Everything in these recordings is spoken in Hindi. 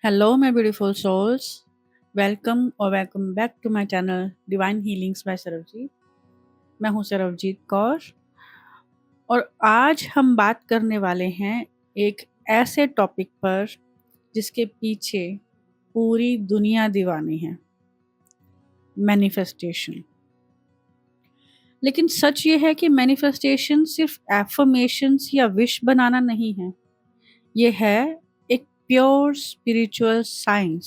Hello, my beautiful souls. Welcome back to my channel Divine Healings by सरवजीत। मैं हूँ सरवजीत कौर और आज हम बात करने वाले हैं एक ऐसे टॉपिक पर जिसके पीछे पूरी दुनिया दीवानी है, मैनिफेस्टेशन। लेकिन सच ये है कि मैनिफेस्टेशन सिर्फ एफर्मेशंस या विश बनाना नहीं है, ये है एक प्योर स्पिरिचुअल साइंस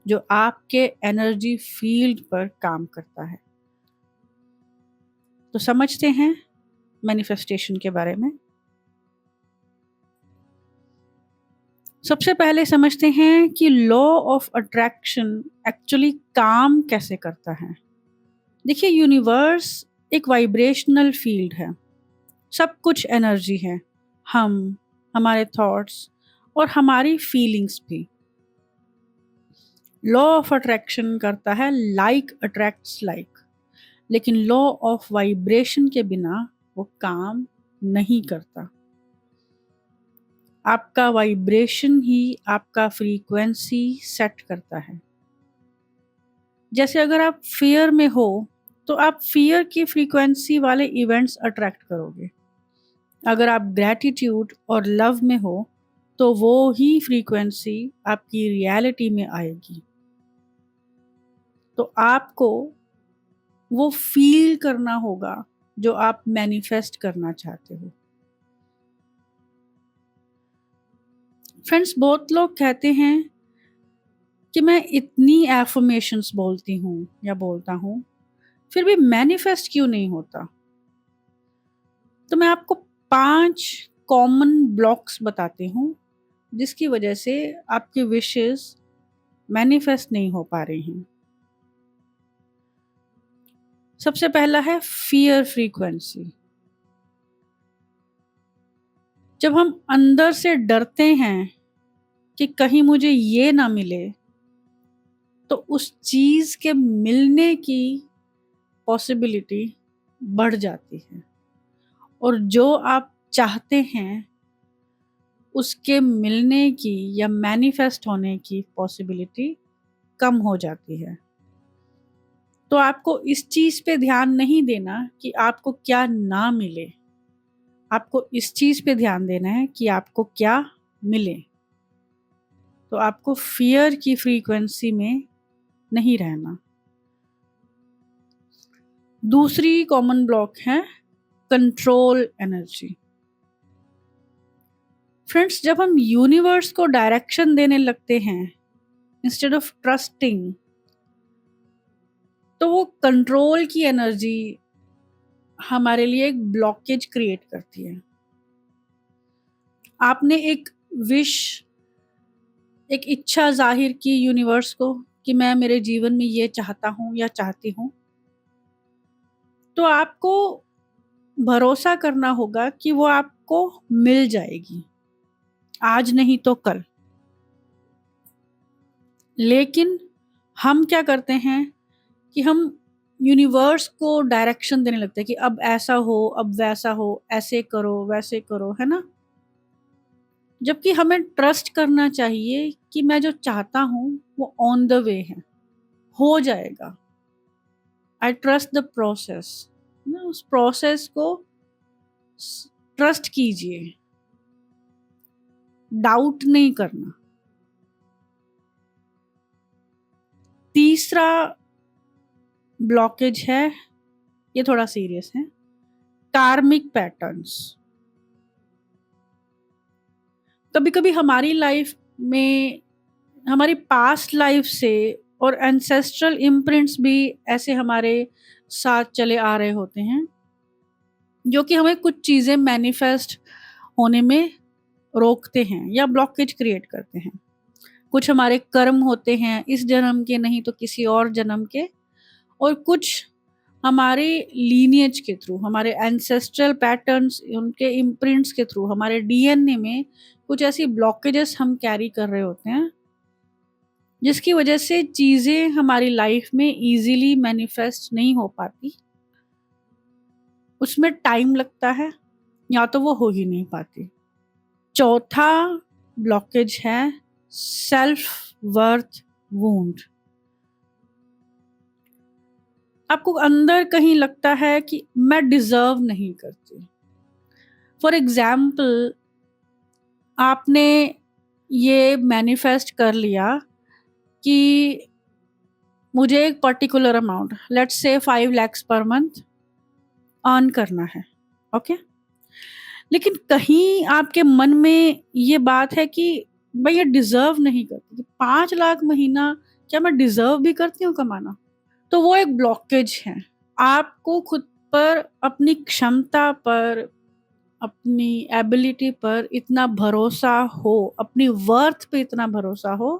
जो आपके एनर्जी फील्ड पर काम करता है। तो समझते हैं मैनिफेस्टेशन के बारे में। सबसे पहले समझते हैं कि लॉ ऑफ अट्रैक्शन एक्चुअली काम कैसे करता है। देखिए, यूनिवर्स एक वाइब्रेशनल फील्ड है, सब कुछ एनर्जी है। हम, हमारे थॉट्स और हमारी फीलिंग्स भी। लॉ ऑफ अट्रैक्शन करता है लाइक अट्रैक्ट्स लाइक, लेकिन लॉ ऑफ वाइब्रेशन के बिना वो काम नहीं करता। आपका वाइब्रेशन ही आपका फ्रीक्वेंसी सेट करता है। जैसे अगर आप फियर में हो तो आप फियर की फ्रीक्वेंसी वाले इवेंट्स अट्रैक्ट करोगे। अगर आप ग्रैटिट्यूड और लव में हो तो वो ही फ्रीक्वेंसी आपकी रियलिटी में आएगी। तो आपको वो फील करना होगा जो आप मैनिफेस्ट करना चाहते हो। फ्रेंड्स, बहुत लोग कहते हैं कि मैं इतनी एफर्मेशंस बोलती हूँ या बोलता हूँ, फिर भी मैनिफेस्ट क्यों नहीं होता। तो मैं आपको 5 कॉमन ब्लॉक्स बताती हूँ जिसकी वजह से आपकी विशेस मैनिफेस्ट नहीं हो पा रही हैं। सबसे पहला है फियर फ्रीक्वेंसी। जब हम अंदर से डरते हैं कि कहीं मुझे ये ना मिले, तो उस चीज के मिलने की पॉसिबिलिटी बढ़ जाती है और जो आप चाहते हैं उसके मिलने की या मैनिफेस्ट होने की पॉसिबिलिटी कम हो जाती है। तो आपको इस चीज पे ध्यान नहीं देना कि आपको क्या ना मिले, आपको इस चीज पे ध्यान देना है कि आपको क्या मिले। तो आपको फियर की फ्रीक्वेंसी में नहीं रहना। दूसरी कॉमन ब्लॉक है कंट्रोल एनर्जी। फ्रेंड्स, जब हम यूनिवर्स को डायरेक्शन देने लगते हैं इंस्टेड ऑफ ट्रस्टिंग, तो वो कंट्रोल की एनर्जी हमारे लिए एक ब्लॉकेज क्रिएट करती है। आपने एक विश, एक इच्छा जाहिर की यूनिवर्स को कि मैं मेरे जीवन में ये चाहता हूँ या चाहती हूँ, तो आपको भरोसा करना होगा कि वो आपको मिल जाएगी, आज नहीं तो कल। लेकिन हम क्या करते हैं कि हम यूनिवर्स को डायरेक्शन देने लगते हैं कि अब ऐसा हो, अब वैसा हो, ऐसे करो, वैसे करो, है ना। जबकि हमें ट्रस्ट करना चाहिए कि मैं जो चाहता हूँ वो ऑन द वे है, हो जाएगा। आई ट्रस्ट द प्रोसेस ना, उस प्रोसेस को ट्रस्ट कीजिए, डाउट नहीं करना। तीसरा ब्लॉकेज है, ये थोड़ा सीरियस है, कार्मिक पैटर्न्स। कभी कभी हमारी लाइफ में हमारी पास्ट लाइफ से और एंसेस्ट्रल इम्प्रिंट्स भी ऐसे हमारे साथ चले आ रहे होते हैं जो कि हमें कुछ चीज़ें मैनिफेस्ट होने में रोकते हैं या ब्लॉकेज क्रिएट करते हैं। कुछ हमारे कर्म होते हैं इस जन्म के, नहीं तो किसी और जन्म के, और कुछ हमारे लीनियज के थ्रू, हमारे एंसेस्ट्रल पैटर्न्स, उनके इम्प्रिंट्स के थ्रू, हमारे डीएनए में कुछ ऐसी ब्लॉकेजेस हम कैरी कर रहे होते हैं जिसकी वजह से चीज़ें हमारी लाइफ में इजीली मैनिफेस्ट नहीं हो पाती। उसमें टाइम लगता है या तो वो हो ही नहीं पाती। चौथा ब्लॉकेज है सेल्फ वर्थ वूंड। आपको अंदर कहीं लगता है कि मैं डिजर्व नहीं करती। फॉर एग्जाम्पल, आपने ये मैनिफेस्ट कर लिया कि मुझे एक particular amount, let's say 5 lakhs per month earn करना है, ओके। लेकिन कहीं आपके मन में ये बात है कि मैं ये डिजर्व नहीं करती, 5 लाख महीना क्या मैं डिजर्व भी करती हूँ कमाना? तो वो एक ब्लॉकेज है। आपको खुद पर, अपनी क्षमता पर, अपनी एबिलिटी पर इतना भरोसा हो, अपनी वर्थ पे इतना भरोसा हो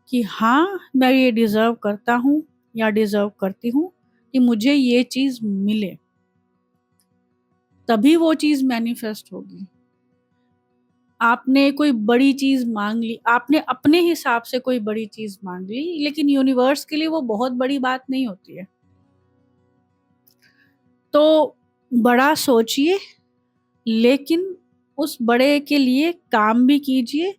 कि हाँ, मैं ये डिज़र्व करता हूँ या डिज़र्व करती हूँ कि मुझे ये चीज़ मिले, तभी वो चीज़ मैनिफेस्ट होगी। आपने कोई बड़ी चीज़ माँग ली, आपने अपने हिसाब से कोई बड़ी चीज़ माँग ली, लेकिन यूनिवर्स के लिए वो बहुत बड़ी बात नहीं होती है। तो बड़ा सोचिए, लेकिन उस बड़े के लिए काम भी कीजिए।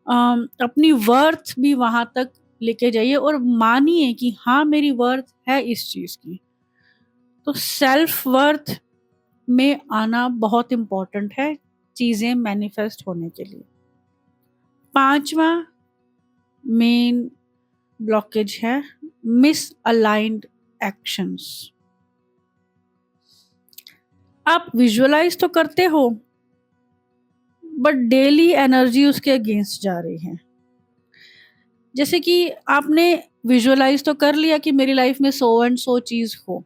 अपनी वर्थ भी वहाँ तक लेके जाइए और मानिए कि हाँ, मेरी वर्थ है इस चीज़ की। तो सेल्फ वर्थ में आना बहुत इम्पोर्टेंट है चीज़ें मैनिफेस्ट होने के लिए। 5वां मेन ब्लॉकेज है मिसअलाइन्ड एक्शंस। आप विजुअलाइज तो करते हो, बट डेली एनर्जी उसके अगेंस्ट जा रही है। जैसे कि आपने विजुअलाइज तो कर लिया कि मेरी लाइफ में सो एंड सो चीज़ हो,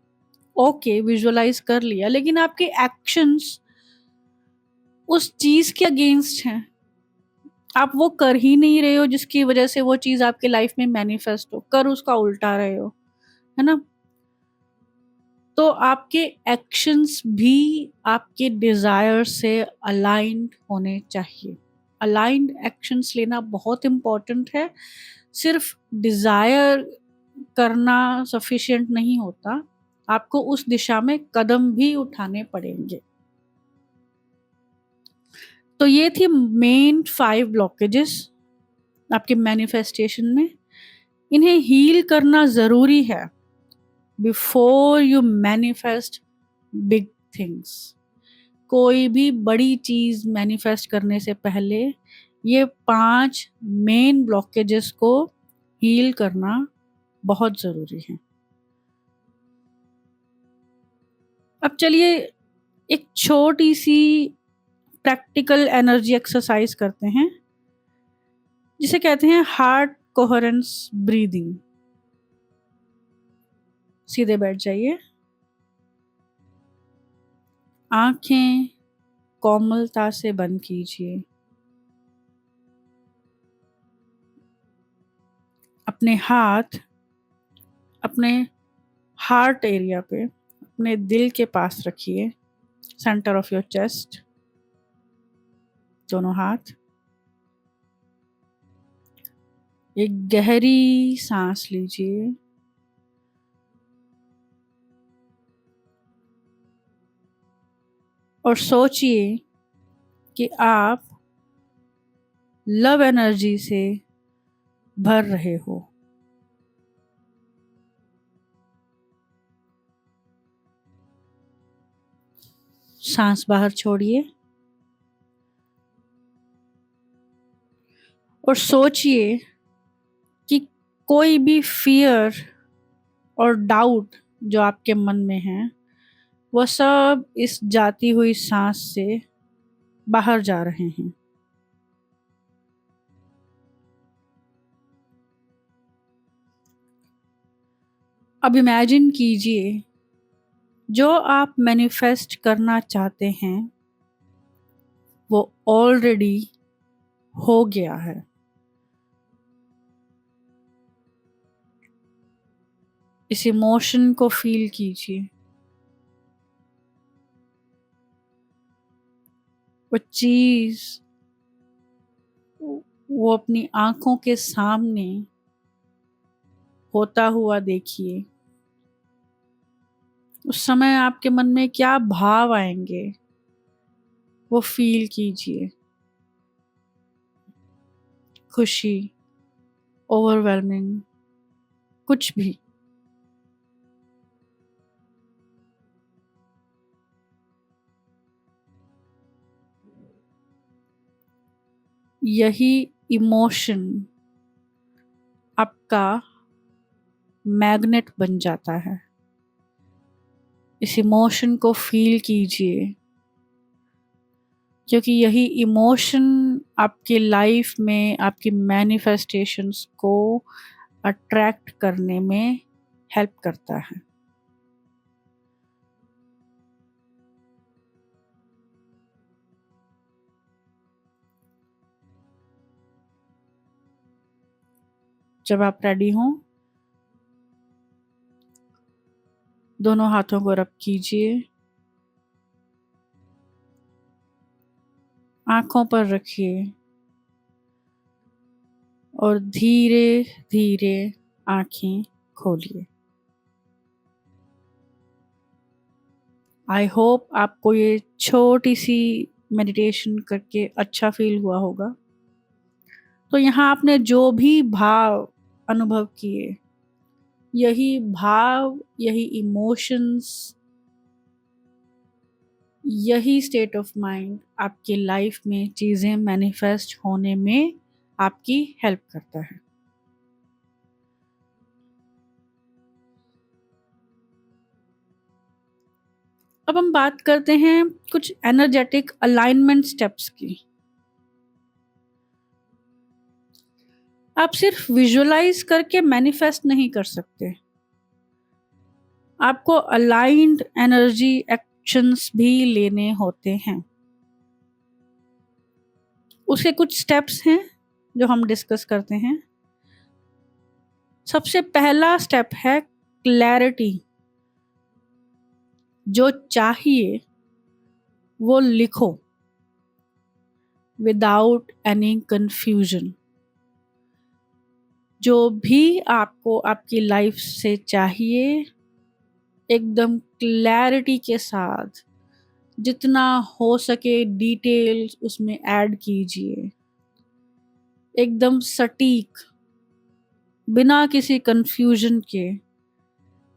ओके, विजुअलाइज कर लिया, लेकिन आपके एक्शंस उस चीज़ के अगेंस्ट हैं। आप वो कर ही नहीं रहे हो जिसकी वजह से वो चीज़ आपके लाइफ में मैनिफेस्ट हो, कर उसका उल्टा रहे हो, है ना? तो आपके एक्शंस भी आपके डिज़ायर से अलाइन्ड होने चाहिए। अलाइन्ड एक्शंस लेना बहुत इम्पोर्टेंट है। सिर्फ डिज़ायर करना सफिशिएंट नहीं होता, आपको उस दिशा में कदम भी उठाने पड़ेंगे। तो ये थी मेन 5 ब्लॉकेजेस आपके मैनिफेस्टेशन में। इन्हें हील करना ज़रूरी है before you manifest big things. कोई भी बड़ी चीज़ मैनिफेस्ट करने से पहले ये 5 मेन ब्लॉकेजेस को हील करना बहुत ज़रूरी है। अब चलिए एक छोटी-सी प्रैक्टिकल एनर्जी एक्सरसाइज करते हैं, जिसे कहते हैं हार्ट कोहेरेंस ब्रीदिंग। सीधे बैठ जाइए, आँखें कोमलता से बंद कीजिए। अपने हाथ अपने हार्ट एरिया पे, अपने दिल के पास रखिए, सेंटर ऑफ योर चेस्ट, दोनों हाथ। एक गहरी सांस लीजिए और सोचिए कि आप लव एनर्जी से भर रहे हो। सांस बाहर छोड़िए और सोचिए कि कोई भी फियर और डाउट जो आपके मन में है, वह सब इस जाती हुई सांस से बाहर जा रहे हैं। अब इमेजिन कीजिए जो आप मैनिफेस्ट करना चाहते हैं वो ऑलरेडी हो गया है। इस इमोशन को फील कीजिए। वो चीज, वो अपनी आंखों के सामने होता हुआ देखिए। उस समय आपके मन में क्या भाव आएंगे, वो फील कीजिए। खुशी, ओवरवेलमिंग, कुछ भी। यही इमोशन आपका मैग्नेट बन जाता है। इस इमोशन को फील कीजिए, क्योंकि यही इमोशन आपके लाइफ में आपकी मैनिफेस्टेशंस को अट्रैक्ट करने में हेल्प करता है। जब आप रेडी हों, दोनों हाथों को रब कीजिए, आंखों पर रखिए और धीरे धीरे आंखें खोलिए। आई होप आपको ये छोटी सी मेडिटेशन करके अच्छा फील हुआ होगा। तो यहाँ आपने जो भी भाव अनुभव किए, यही भाव, यही इमोशंस, यही स्टेट ऑफ माइंड आपके लाइफ में चीज़ें मैनिफेस्ट होने में आपकी हेल्प करता है। अब हम बात करते हैं कुछ एनर्जेटिक अलाइनमेंट स्टेप्स की। आप सिर्फ विजुअलाइज करके मैनिफेस्ट नहीं कर सकते, आपको अलाइंड एनर्जी एक्शंस भी लेने होते हैं। उसके कुछ स्टेप्स हैं जो हम डिस्कस करते हैं। सबसे पहला स्टेप है क्लैरिटी। जो चाहिए वो लिखो विदाउट एनी कंफ्यूजन। जो भी आपको आपकी लाइफ से चाहिए, एकदम क्लैरिटी के साथ जितना हो सके डिटेल्स उसमें ऐड कीजिए, एकदम सटीक, बिना किसी कंफ्यूजन के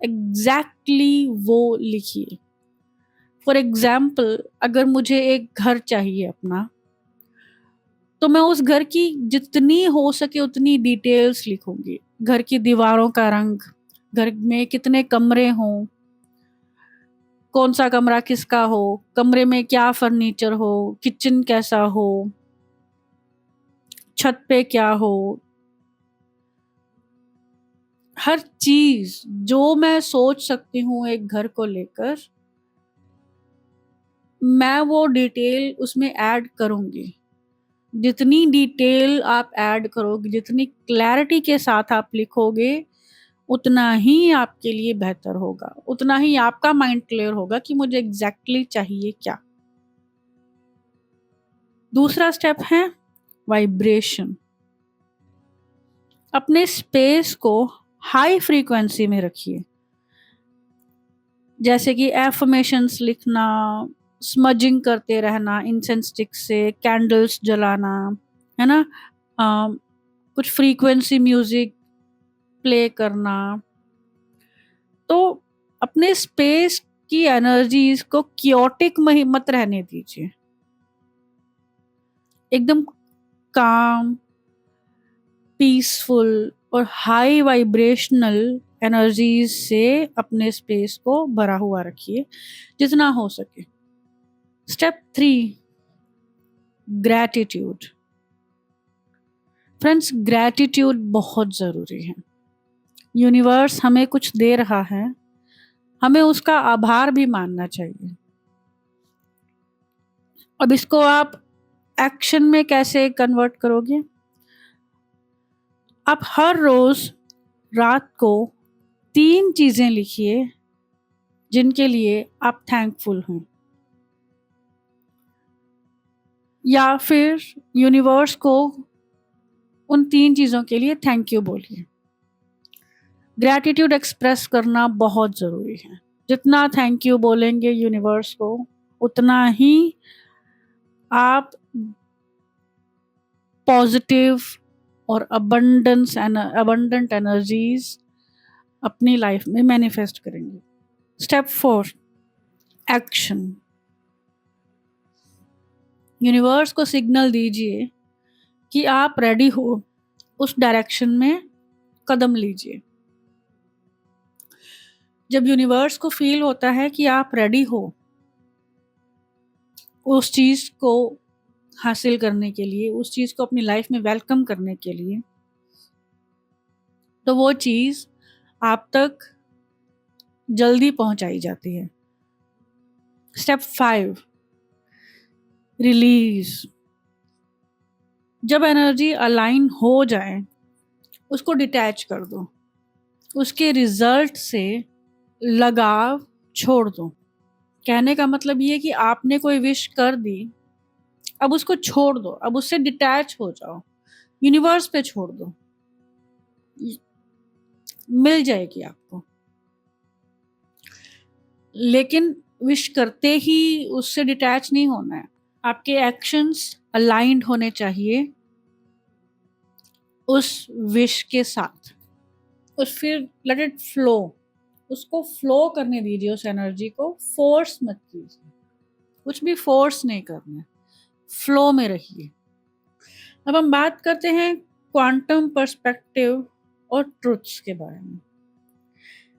एग्जैक्टली वो लिखिए। फॉर एग्जाम्पल, अगर मुझे एक घर चाहिए अपना, तो मैं उस घर की जितनी हो सके उतनी डिटेल्स लिखूंगी। घर की दीवारों का रंग, घर में कितने कमरे हों, कौन सा कमरा किसका हो, कमरे में क्या फर्नीचर हो, किचन कैसा हो, छत पे क्या हो, हर चीज जो मैं सोच सकती हूँ एक घर को लेकर, मैं वो डिटेल उसमें ऐड करूंगी। जितनी डिटेल आप ऐड करोगे, जितनी क्लैरिटी के साथ आप लिखोगे, उतना ही आपके लिए बेहतर होगा, उतना ही आपका माइंड क्लियर होगा कि मुझे एग्जैक्टली चाहिए क्या। दूसरा स्टेप है वाइब्रेशन। अपने स्पेस को हाई फ्रीक्वेंसी में रखिए, जैसे कि एफर्मेशंस लिखना, स्मजिंग करते रहना इंसेंस स्टिक से, कैंडल्स जलाना, है ना, कुछ फ्रीक्वेंसी म्यूजिक प्ले करना। तो अपने स्पेस की एनर्जीज को क्योटिक मत रहने दीजिए, एकदम काम, पीसफुल और हाई वाइब्रेशनल एनर्जीज से अपने स्पेस को भरा हुआ रखिए जितना हो सके। Step 3, gratitude. फ्रेंड्स, ग्रैटिट्यूड बहुत ज़रूरी है। यूनिवर्स हमें कुछ दे रहा है, हमें उसका आभार भी मानना चाहिए। अब इसको आप एक्शन में कैसे कन्वर्ट करोगे? आप हर रोज रात को 3 चीजें लिखिए जिनके लिए आप थैंकफुल हैं, या फिर यूनिवर्स को उन 3 चीजों के लिए थैंक यू बोलिए। ग्रैटिट्यूड एक्सप्रेस करना बहुत ज़रूरी है। जितना थैंक यू बोलेंगे यूनिवर्स को, उतना ही आप पॉजिटिव और अबंडेंट एनर्जीज अपनी लाइफ में मैनिफेस्ट करेंगे। Step 4, action. यूनिवर्स को सिग्नल दीजिए कि आप रेडी हो, उस डायरेक्शन में कदम लीजिए। जब यूनिवर्स को फील होता है कि आप रेडी हो उस चीज को हासिल करने के लिए, उस चीज को अपनी लाइफ में वेलकम करने के लिए, तो वो चीज आप तक जल्दी पहुंचाई जाती है। Step 5, release. जब एनर्जी अलाइन हो जाए उसको डिटैच कर दो, उसके रिजल्ट से लगाव छोड़ दो। कहने का मतलब ये कि आपने कोई विश कर दी, अब उसको छोड़ दो, अब उससे डिटैच हो जाओ, यूनिवर्स पे छोड़ दो, मिल जाएगी आपको। लेकिन विश करते ही उससे डिटैच नहीं होना है, आपके एक्शंस अलाइंड होने चाहिए उस विश के साथ। उस फिर लेट इट फ्लो, उसको फ्लो करने दीजिए, उस एनर्जी को फोर्स मत कीजिए, कुछ भी फोर्स नहीं करना है, फ्लो में रहिए। अब हम बात करते हैं क्वांटम पर्सपेक्टिव और ट्रुथ्स के बारे में।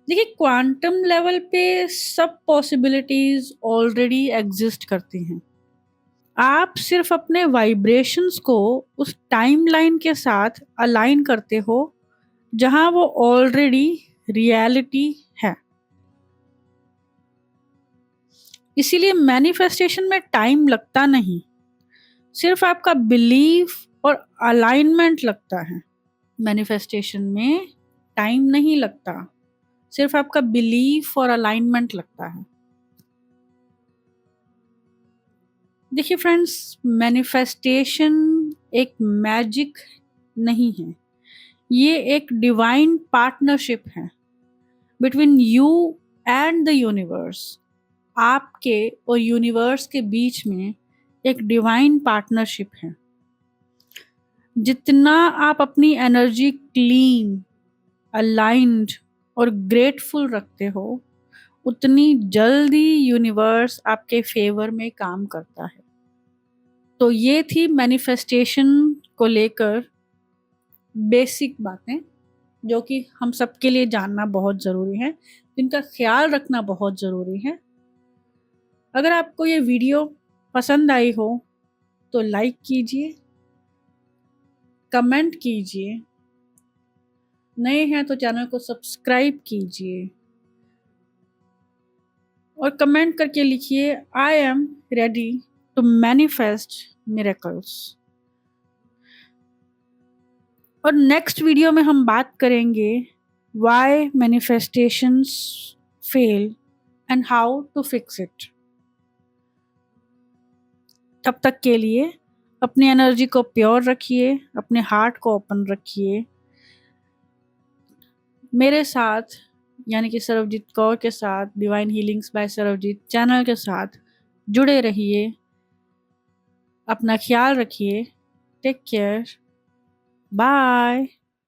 देखिए, क्वांटम लेवल पे सब पॉसिबिलिटीज ऑलरेडी एग्जिस्ट करती हैं। आप सिर्फ अपने वाइब्रेशंस को उस टाइमलाइन के साथ अलाइन करते हो जहां वो ऑलरेडी रियलिटी है। इसीलिए मैनिफेस्टेशन में टाइम लगता नहीं, सिर्फ आपका बिलीफ और अलाइनमेंट लगता है। मैनिफेस्टेशन में टाइम नहीं लगता, सिर्फ आपका बिलीफ और अलाइनमेंट लगता है। देखिए फ्रेंड्स, मैनिफेस्टेशन एक मैजिक नहीं है, ये एक डिवाइन पार्टनरशिप है between you and the universe. आपके और यूनिवर्स के बीच में एक डिवाइन पार्टनरशिप है। जितना आप अपनी एनर्जी क्लीन, अलाइंड और ग्रेटफुल रखते हो, उतनी जल्दी यूनिवर्स आपके फेवर में काम करता है। तो ये थी मैनिफेस्टेशन को लेकर बेसिक बातें जो कि हम सबके लिए जानना बहुत ज़रूरी है, जिनका ख्याल रखना बहुत ज़रूरी है। अगर आपको ये वीडियो पसंद आई हो तो लाइक कीजिए, कमेंट कीजिए, नए हैं तो चैनल को सब्सक्राइब कीजिए और कमेंट करके लिखिए I am ready to manifest miracles. और नेक्स्ट वीडियो में हम बात करेंगे why manifestations fail and how to fix it. तब तक के लिए अपनी एनर्जी को प्योर रखिए, अपने हार्ट को ओपन रखिए। मेरे साथ यानी कि सरवजीत कौर के साथ, divine healings by Sarvjeet channel के साथ जुड़े रहिए। अपना ख्याल रखिए। Take care. बाय।